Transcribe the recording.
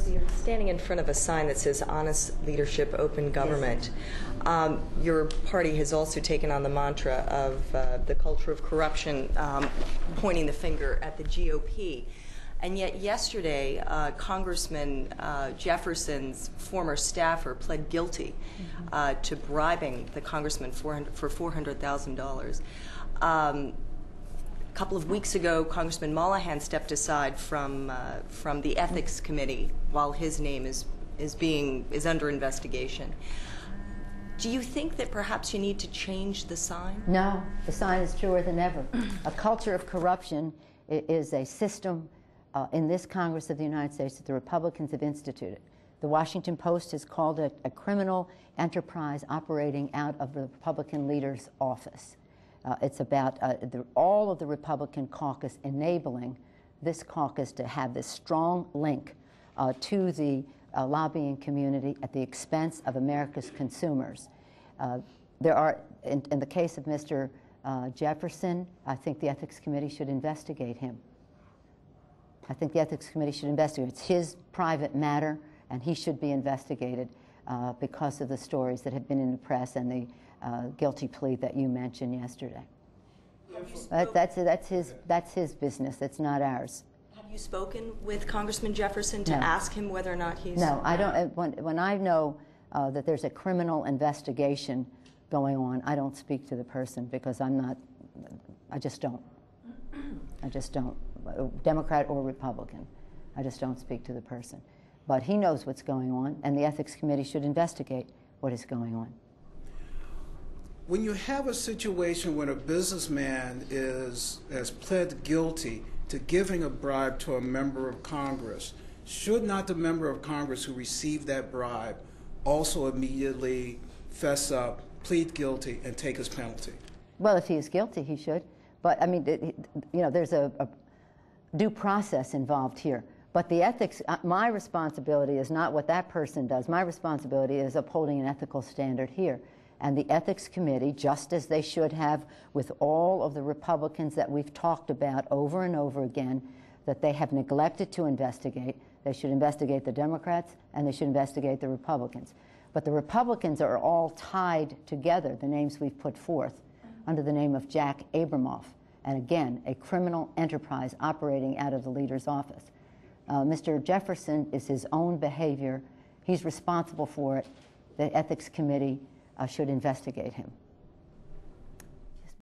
Pelosi, you're standing in front of a sign that says honest leadership, open government. Yes. Your party has also taken on the mantra of the culture of corruption, pointing the finger at the GOP. And yet yesterday, Congressman Jefferson's former staffer pled guilty to bribing the congressman for $400,000. A couple of weeks ago, Congressman Mollahan stepped aside from the Ethics Committee while his name is under investigation. Do you think that perhaps you need to change the sign? No, the sign is truer than ever. A culture of corruption is a system in this Congress of the United States that the Republicans have instituted. The Washington Post has called it a criminal enterprise operating out of the Republican leader's office. It's about all of the Republican caucus enabling this caucus to have this strong link to the lobbying community at the expense of America's consumers. There are, in the case of Mr. Jefferson, I think the Ethics Committee should investigate him. I think the Ethics Committee should investigate. It's his private matter, and he should be investigated because of the stories that have been in the press and the guilty plea that you mentioned yesterday. That's his business. That's not ours. Have you spoken with Congressman Jefferson to ask him whether or not he's... No, I don't. When I know that there's a criminal investigation going on, I don't speak to the person because I'm not. I just don't. I just don't. Democrat or Republican, I just don't speak to the person. But he knows what's going on, and the Ethics Committee should investigate what is going on. When you have a situation when a businessman has pled guilty to giving a bribe to a member of Congress, should not the member of Congress who received that bribe also immediately fess up, plead guilty, and take his penalty? Well, if he is guilty, he should. But, I mean, there's a due process involved here. But the ethics, my responsibility is not what that person does. My responsibility is upholding an ethical standard here. And the Ethics Committee, just as they should have with all of the Republicans that we've talked about over and over again, that they have neglected to investigate. They should investigate the Democrats, and they should investigate the Republicans. But the Republicans are all tied together, the names we've put forth, under the name of Jack Abramoff. And again, a criminal enterprise operating out of the leader's office. Mr. Jefferson is his own behavior. He's responsible for it. The Ethics Committee should investigate him.